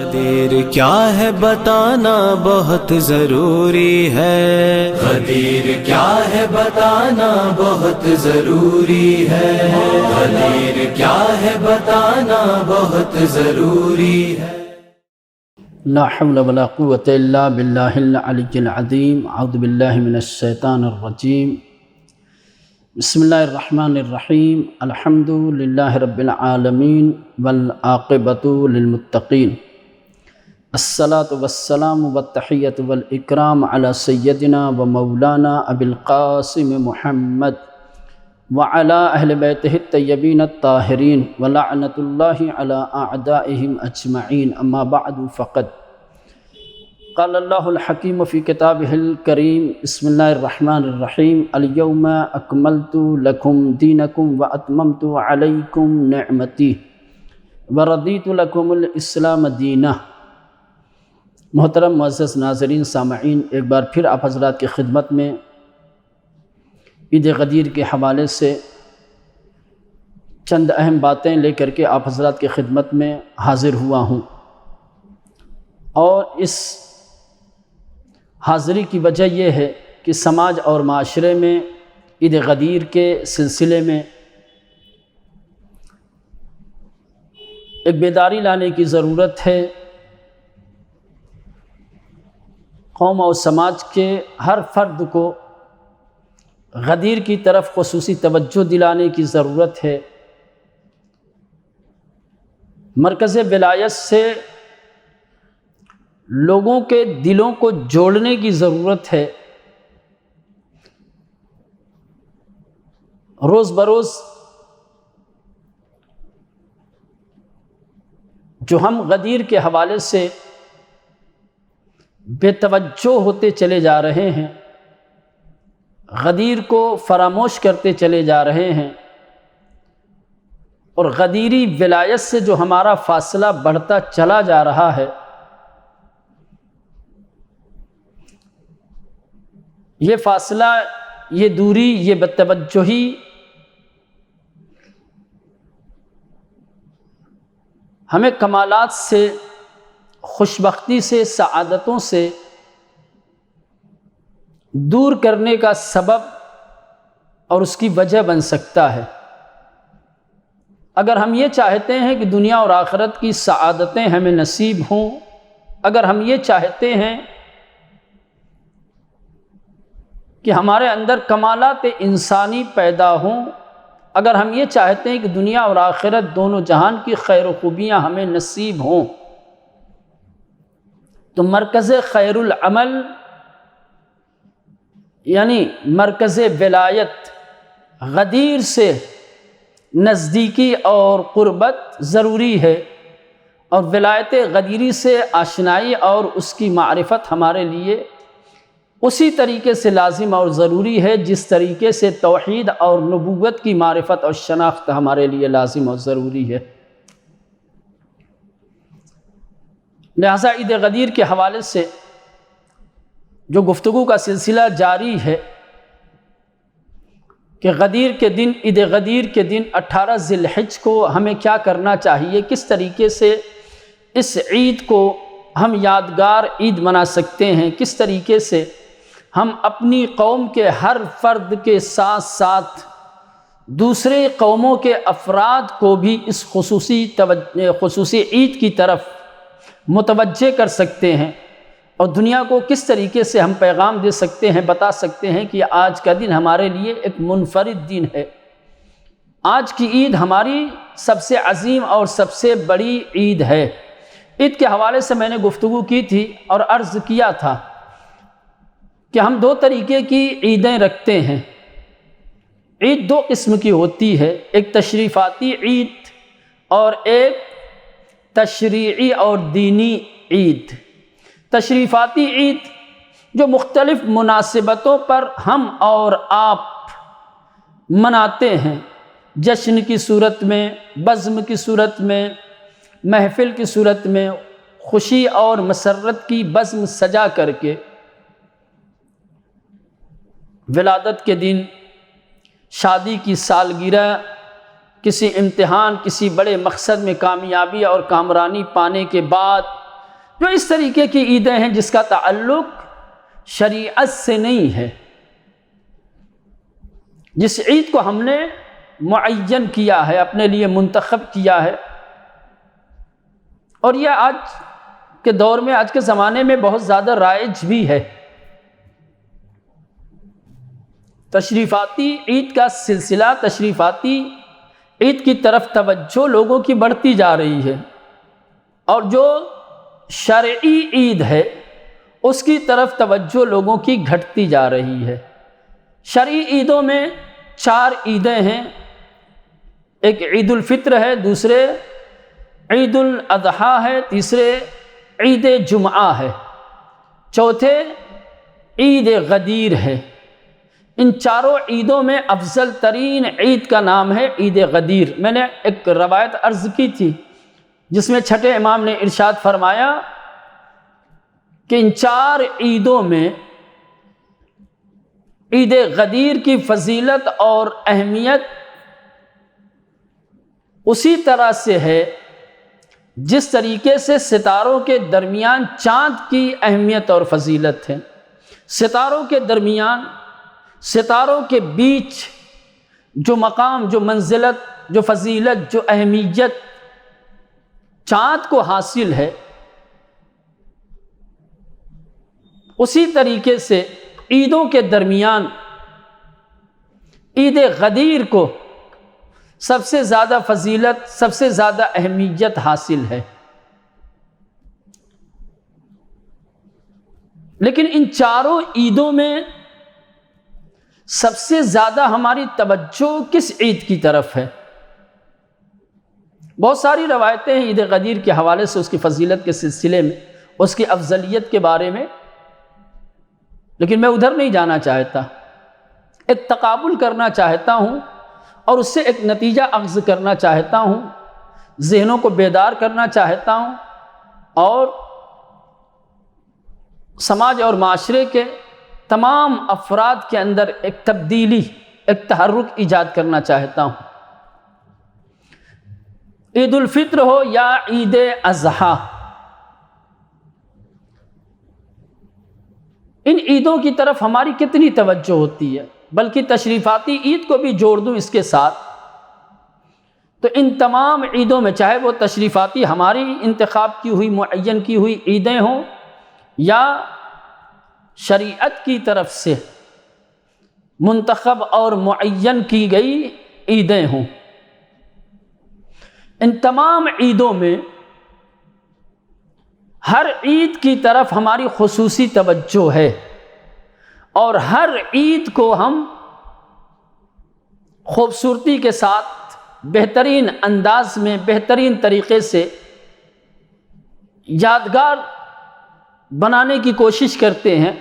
غدیر کیا ہے بتانا بہت ضروری ہے، غدیر کیا ہے بتانا بہت ضروری ہے، غدیر کیا ہے بتانا بہت ضروری ہے۔ لا حول ولا قوة الا باللہ العلی العظیم۔ اعوذ باللہ من الشیطان الرجیم۔ بسم اللہ الرحمن الرحیم۔ الحمد للہ رب العالمین والعاقبۃ للمتقین، الصلاۃ والسلام والتحیۃ والاکرام علی سیدنا و مولانا ابی القاسم محمد وعلی اہل بیتہ الطیبین الطاہرین ولعنۃ اللہ علی اعدائہم اجمعین، اما بعد فقد قال اللہ الحکیم فی کتابہ الکریم۔ بسم اللہ الرحمن الرحیم۔ الیوم اکملت لکم دینکم واتممت علیکم نعمتی ورضیت لکم الاسلام دینا۔ محترم معزز ناظرین سامعین، ایک بار پھر آپ حضرات کی خدمت میں عید غدیر کے حوالے سے چند اہم باتیں لے کر کے آپ حضرات کی خدمت میں حاضر ہوا ہوں، اور اس حاضری کی وجہ یہ ہے کہ سماج اور معاشرے میں عید غدیر کے سلسلے میں ایک بیداری لانے کی ضرورت ہے۔ قوم اور سماج کے ہر فرد کو غدیر کی طرف خصوصی توجہ دلانے کی ضرورت ہے۔ مرکز ولایت سے لوگوں کے دلوں کو جوڑنے کی ضرورت ہے۔ روز بروز جو ہم غدیر کے حوالے سے بے توجہ ہوتے چلے جا رہے ہیں، غدیر کو فراموش کرتے چلے جا رہے ہیں، اور غدیری ولایت سے جو ہمارا فاصلہ بڑھتا چلا جا رہا ہے، یہ فاصلہ، یہ دوری، یہ بے توجہی ہمیں کمالات سے، خوشبختی سے، سعادتوں سے دور کرنے کا سبب اور اس کی وجہ بن سکتا ہے۔ اگر ہم یہ چاہتے ہیں کہ دنیا اور آخرت کی سعادتیں ہمیں نصیب ہوں، اگر ہم یہ چاہتے ہیں کہ ہمارے اندر کمالات انسانی پیدا ہوں، اگر ہم یہ چاہتے ہیں کہ دنیا اور آخرت دونوں جہان کی خیر و خوبیاں ہمیں نصیب ہوں، تو مرکز خیر العمل یعنی مرکز ولایت غدیر سے نزدیکی اور قربت ضروری ہے، اور ولایت غدیری سے آشنائی اور اس کی معرفت ہمارے لیے اسی طریقے سے لازم اور ضروری ہے جس طریقے سے توحید اور نبوت کی معرفت اور شناخت ہمارے لیے لازم اور ضروری ہے۔ لہذا عید غدیر کے حوالے سے جو گفتگو کا سلسلہ جاری ہے کہ غدیر کے دن، عید غدیر کے دن 18 ذی الحجہ کو ہمیں کیا کرنا چاہیے، کس طریقے سے اس عید کو ہم یادگار عید منا سکتے ہیں، کس طریقے سے ہم اپنی قوم کے ہر فرد کے ساتھ ساتھ دوسرے قوموں کے افراد کو بھی اس خصوصی عید کی طرف متوجہ کر سکتے ہیں، اور دنیا کو کس طریقے سے ہم پیغام دے سکتے ہیں، بتا سکتے ہیں کہ آج کا دن ہمارے لیے ایک منفرد دن ہے۔ آج کی عید ہماری سب سے عظیم اور سب سے بڑی عید ہے۔ عید کے حوالے سے میں نے گفتگو کی تھی اور عرض کیا تھا کہ ہم دو طریقے کی عیدیں رکھتے ہیں۔ عید دو قسم کی ہوتی ہے، ایک تشریفاتی عید اور ایک تشریعی اور دینی عید۔ تشریفاتی عید جو مختلف مناسبتوں پر ہم اور آپ مناتے ہیں، جشن کی صورت میں، بزم کی صورت میں، محفل کی صورت میں، خوشی اور مسرت کی بزم سجا کر کے، ولادت کے دن، شادی کی سالگرہ، کسی امتحان، کسی بڑے مقصد میں کامیابی اور کامرانی پانے کے بعد، جو اس طریقے کی عیدیں ہیں جس کا تعلق شریعت سے نہیں ہے، جس عید کو ہم نے معین کیا ہے، اپنے لیے منتخب کیا ہے، اور یہ آج کے دور میں، آج کے زمانے میں بہت زیادہ رائج بھی ہے۔ تشریفاتی عید کا سلسلہ، تشریفاتی عید کی طرف توجہ لوگوں کی بڑھتی جا رہی ہے، اور جو شرعی عید ہے اس کی طرف توجہ لوگوں کی گھٹتی جا رہی ہے۔ شرعی عیدوں میں 4 عیدیں ہیں، ایک عید الفطر ہے، دوسرے عید الاضحیٰ ہے، تیسرے عید جمعہ ہے، چوتھے عید غدیر ہے۔ ان چاروں عیدوں میں افضل ترین عید کا نام ہے عید غدیر۔ میں نے ایک روایت عرض کی تھی جس میں چھٹے امام نے ارشاد فرمایا کہ ان 4 عیدوں میں عید غدیر کی فضیلت اور اہمیت اسی طرح سے ہے جس طریقے سے ستاروں کے درمیان چاند کی اہمیت اور فضیلت ہے۔ ستاروں کے درمیان، ستاروں کے بیچ جو مقام، جو منزلت، جو فضیلت، جو اہمیت چاند کو حاصل ہے، اسی طریقے سے عیدوں کے درمیان عید غدیر کو سب سے زیادہ فضیلت، سب سے زیادہ اہمیت حاصل ہے۔ لیکن ان چاروں عیدوں میں سب سے زیادہ ہماری توجہ کس عید کی طرف ہے؟ بہت ساری روایتیں ہیں عید غدیر کے حوالے سے، اس کی فضیلت کے سلسلے میں، اس کی افضلیت کے بارے میں، لیکن میں ادھر نہیں جانا چاہتا۔ ایک تقابل کرنا چاہتا ہوں اور اس سے ایک نتیجہ اخذ کرنا چاہتا ہوں، ذہنوں کو بیدار کرنا چاہتا ہوں، اور سماج اور معاشرے کے تمام افراد کے اندر ایک تبدیلی، ایک تحرک ایجاد کرنا چاہتا ہوں۔ عید الفطر ہو یا عید اضحیٰ، ان عیدوں کی طرف ہماری کتنی توجہ ہوتی ہے؟ بلکہ تشریفاتی عید کو بھی جوڑ دوں اس کے ساتھ تو ان تمام عیدوں میں، چاہے وہ تشریفاتی ہماری انتخاب کی ہوئی، معین کی ہوئی عیدیں ہوں، یا شریعت کی طرف سے منتخب اور معین کی گئی عیدیں ہوں، ان تمام عیدوں میں ہر عید کی طرف ہماری خصوصی توجہ ہے، اور ہر عید کو ہم خوبصورتی کے ساتھ، بہترین انداز میں، بہترین طریقے سے یادگار بنانے کی کوشش کرتے ہیں،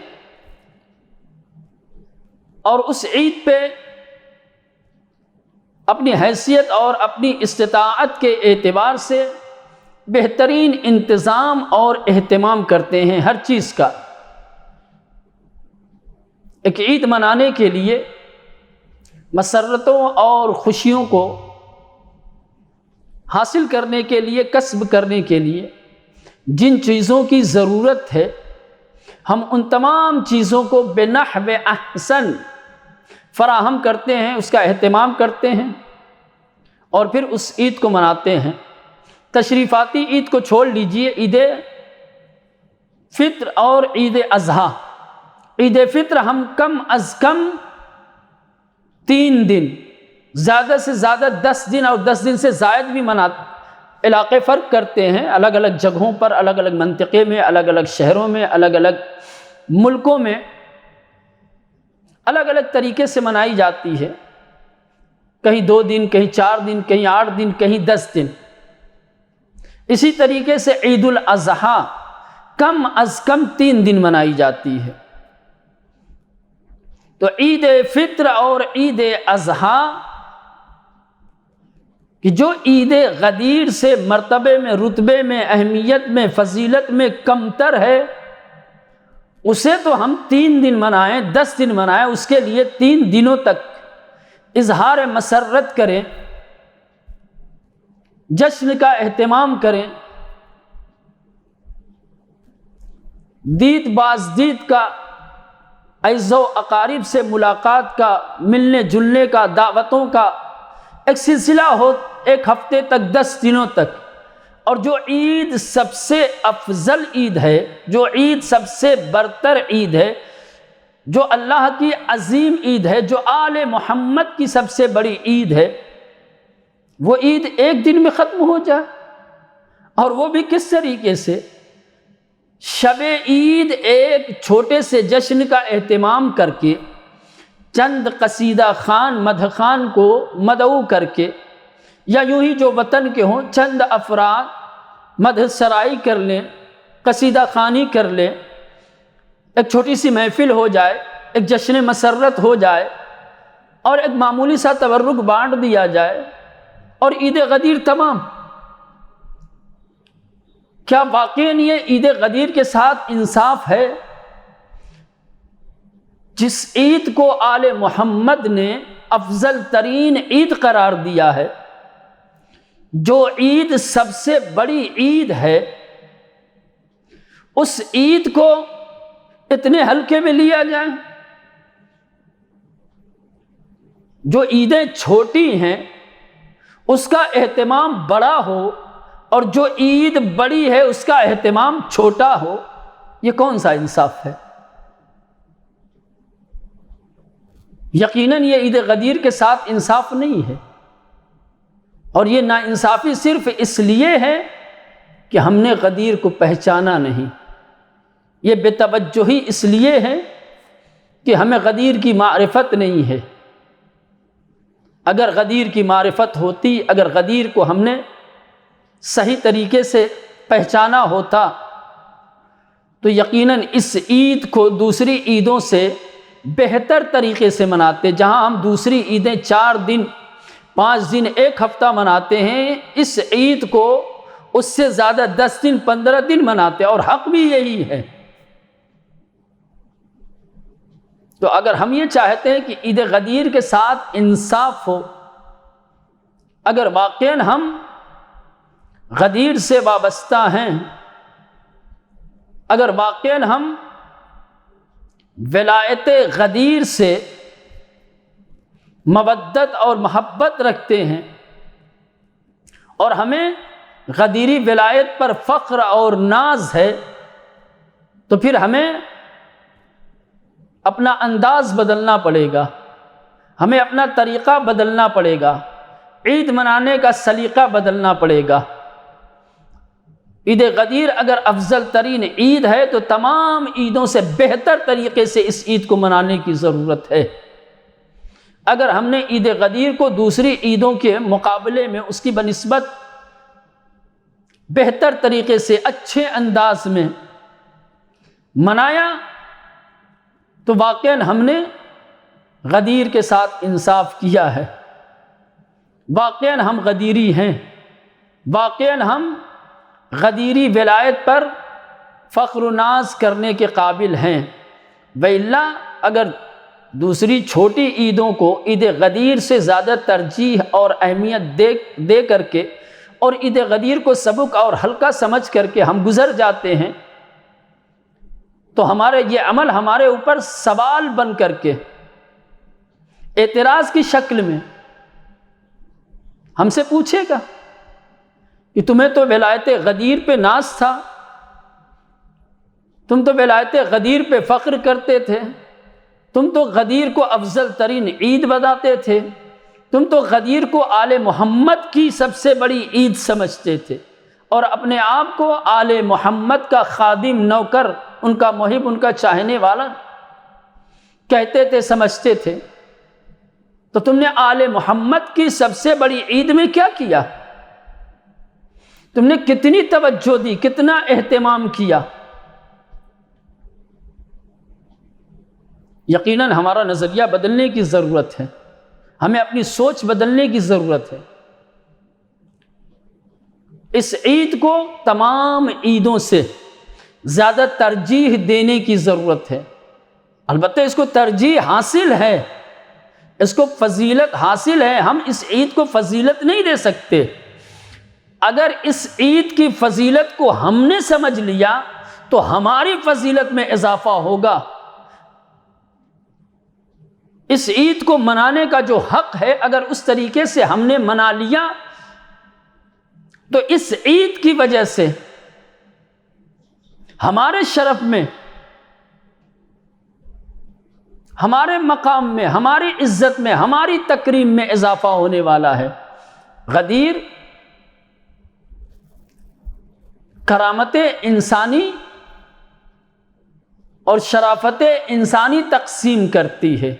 اور اس عید پہ اپنی حیثیت اور اپنی استطاعت کے اعتبار سے بہترین انتظام اور اہتمام کرتے ہیں ہر چیز کا۔ ایک عید منانے کے لیے مسرتوں اور خوشیوں کو حاصل کرنے کے لیے، کسب کرنے کے لیے جن چیزوں کی ضرورت ہے، ہم ان تمام چیزوں کو بنحو احسن فراہم کرتے ہیں، اس کا اہتمام کرتے ہیں، اور پھر اس عید کو مناتے ہیں۔ تشریفاتی عید کو چھوڑ لیجئے، عید فطر اور عید اضحیٰ۔ عید فطر ہم کم از کم 3 دن، زیادہ سے زیادہ 10 دن اور 10 دن سے زائد بھی مناتے، علاقے فرق کرتے ہیں، الگ الگ جگہوں پر، الگ الگ منطقے میں، الگ الگ شہروں میں، الگ الگ ملکوں میں الگ الگ طریقے سے منائی جاتی ہے، کہیں 2 دن، کہیں 4 دن، کہیں 8 دن، کہیں 10 دن۔ اسی طریقے سے عید الاضحیٰ کم از کم 3 دن منائی جاتی ہے۔ تو عید فطر اور عید اضحیٰ کہ جو عید غدیر سے مرتبے میں، رتبے میں، اہمیت میں، فضیلت میں کمتر ہے، اسے تو ہم 3 دن منائیں، 10 دن منائیں، اس کے لیے 3 دنوں تک اظہار مسرت کریں، جشن کا اہتمام کریں، دید بازدید کا، عزیز و اقارب سے ملاقات کا، ملنے جلنے کا، دعوتوں کا ایک سلسلہ ہو، ایک ہفتے تک، 10 دنوں تک۔ اور جو عید سب سے افضل عید ہے، جو عید سب سے برتر عید ہے، جو اللہ کی عظیم عید ہے، جو آل محمد کی سب سے بڑی عید ہے، وہ عید ایک دن میں ختم ہو جائے، اور وہ بھی کس طریقے سے؟ شب عید ایک چھوٹے سے جشن کا اہتمام کر کے، چند قصیدہ خوان مدح خوان کو مدعو کر کے، یا یوں ہی جو وطن کے ہوں چند افراد مدح سرائی کر لیں، قصیدہ خوانی کر لیں، ایک چھوٹی سی محفل ہو جائے، ایک جشن مسرت ہو جائے، اور ایک معمولی سا تبرک بانٹ دیا جائے، اور عید غدیر تمام۔ کیا واقعاً یہ عید غدیر کے ساتھ انصاف ہے؟ جس عید کو آل محمد نے افضل ترین عید قرار دیا ہے، جو عید سب سے بڑی عید ہے، اس عید کو اتنے ہلکے میں لیا جائے؟ جو عیدیں چھوٹی ہیں اس کا اہتمام بڑا ہو، اور جو عید بڑی ہے اس کا اہتمام چھوٹا ہو، یہ کون سا انصاف ہے؟ یقیناً یہ عید غدیر کے ساتھ انصاف نہیں ہے، اور یہ ناانصافی صرف اس لیے ہے کہ ہم نے غدیر کو پہچانا نہیں، یہ بے توجہی اس لیے ہے کہ ہمیں غدیر کی معرفت نہیں ہے۔ اگر غدیر کی معرفت ہوتی، اگر غدیر کو ہم نے صحیح طریقے سے پہچانا ہوتا، تو یقیناً اس عید کو دوسری عیدوں سے بہتر طریقے سے مناتے۔ جہاں ہم دوسری عیدیں 4 دن، 5 دن، 1 ہفتہ مناتے ہیں، اس عید کو اس سے زیادہ 10 دن، 15 دن مناتے، اور حق بھی یہی ہے۔ تو اگر ہم یہ چاہتے ہیں کہ عید غدیر کے ساتھ انصاف ہو، اگر واقعاً ہم غدیر سے وابستہ ہیں، اگر واقعاً ہم ولایت غدیر سے مودت اور محبت رکھتے ہیں، اور ہمیں غدیری ولایت پر فخر اور ناز ہے، تو پھر ہمیں اپنا انداز بدلنا پڑے گا، ہمیں اپنا طریقہ بدلنا پڑے گا، عید منانے کا سلیقہ بدلنا پڑے گا۔ عید غدیر اگر افضل ترین عید ہے تو تمام عیدوں سے بہتر طریقے سے اس عید کو منانے کی ضرورت ہے۔ اگر ہم نے عید غدیر کو دوسری عیدوں کے مقابلے میں اس کی بنسبت بہتر طریقے سے، اچھے انداز میں منایا، تو واقعاً ہم نے غدیر کے ساتھ انصاف کیا ہے، واقعاً ہم غدیری ہیں، واقعاً ہم غدیری ولایت پر فخر و ناز کرنے کے قابل ہیں۔ وإلا اگر دوسری چھوٹی عیدوں کو عید غدیر سے زیادہ ترجیح اور اہمیت دے کر کے، اور عید غدیر کو سبک اور ہلکا سمجھ کر کے ہم گزر جاتے ہیں، تو ہمارے یہ عمل ہمارے اوپر سوال بن کر کے، اعتراض کی شکل میں ہم سے پوچھے گا کہ تمہیں تو ولایت غدیر پہ ناز تھا، تم تو ولایت غدیر پہ فخر کرتے تھے، تم تو غدیر کو افضل ترین عید بتاتے تھے، تم تو غدیر کو آل محمد کی سب سے بڑی عید سمجھتے تھے، اور اپنے آپ کو آل محمد کا خادم، نوکر، ان کا محب، ان کا چاہنے والا کہتے تھے، سمجھتے تھے۔ تو تم نے آل محمد کی سب سے بڑی عید میں کیا کیا؟ تم نے کتنی توجہ دی، کتنا اہتمام کیا؟ یقیناً ہمارا نظریہ بدلنے کی ضرورت ہے، ہمیں اپنی سوچ بدلنے کی ضرورت ہے۔ اس عید کو تمام عیدوں سے زیادہ ترجیح دینے کی ضرورت ہے۔ البتہ اس کو ترجیح حاصل ہے، اس کو فضیلت حاصل ہے، ہم اس عید کو فضیلت نہیں دے سکتے۔ اگر اس عید کی فضیلت کو ہم نے سمجھ لیا تو ہماری فضیلت میں اضافہ ہوگا۔ اس عید کو منانے کا جو حق ہے اگر اس طریقے سے ہم نے منا لیا تو اس عید کی وجہ سے ہمارے شرف میں، ہمارے مقام میں، ہماری عزت میں، ہماری تکریم میں اضافہ ہونے والا ہے۔ غدیر کرامت انسانی اور شرافت انسانی تقسیم کرتی ہے۔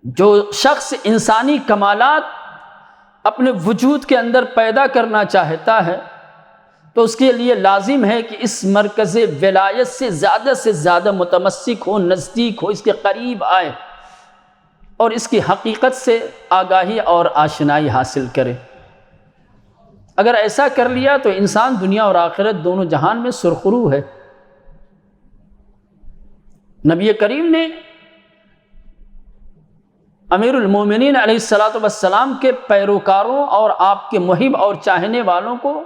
جو شخص انسانی کمالات اپنے وجود کے اندر پیدا کرنا چاہتا ہے تو اس کے لیے لازم ہے کہ اس مرکز ولایت سے زیادہ متمسک ہو، نزدیک ہو، اس کے قریب آئے اور اس کی حقیقت سے آگاہی اور آشنائی حاصل کرے۔ اگر ایسا کر لیا تو انسان دنیا اور آخرت دونوں جہان میں سرخرو ہے۔ نبی کریم نے امیر المومنین علیہ السلام کے پیروکاروں اور آپ کے محب اور چاہنے والوں کو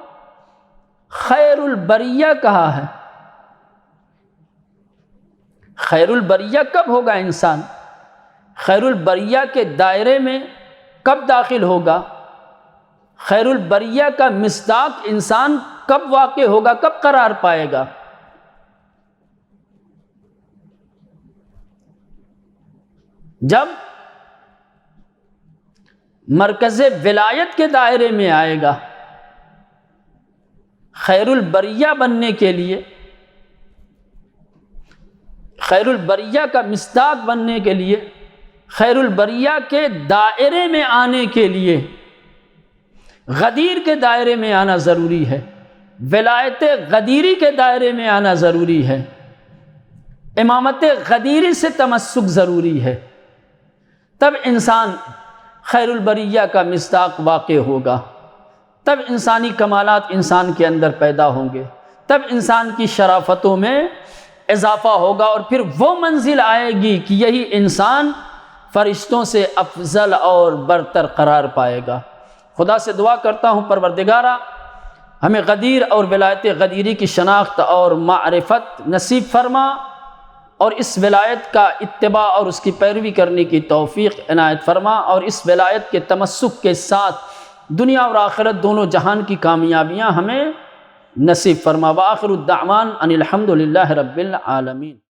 خیر البریہ کہا ہے۔ خیر البریہ کب ہوگا انسان؟ خیر البریہ کے دائرے میں کب داخل ہوگا؟ خیر البریہ کا مصداق انسان کب واقع ہوگا، کب قرار پائے گا؟ جب مرکز ولایت کے دائرے میں آئے گا۔ خیر البریہ بننے کے لیے، خیر البریہ کا مصداق بننے کے لیے، خیر البریہ کے دائرے میں آنے کے لیے غدیر کے دائرے میں آنا ضروری ہے، ولایت غدیری کے دائرے میں آنا ضروری ہے، امامت غدیری سے تمسک ضروری ہے۔ تب انسان خیر البریہ کا مصداق واقع ہوگا، تب انسانی کمالات انسان کے اندر پیدا ہوں گے، تب انسان کی شرافتوں میں اضافہ ہوگا اور پھر وہ منزل آئے گی کہ یہی انسان فرشتوں سے افضل اور برتر قرار پائے گا۔ خدا سے دعا کرتا ہوں پروردگارا ہمیں غدیر اور ولایت غدیری کی شناخت اور معرفت نصیب فرما اور اس ولایت کا اتباع اور اس کی پیروی کرنے کی توفیق عنایت فرما اور اس ولایت کے تمسک کے ساتھ دنیا اور آخرت دونوں جہان کی کامیابیاں ہمیں نصیب فرما۔ وآخر الدعوان ان الحمد للہ رب العالمین۔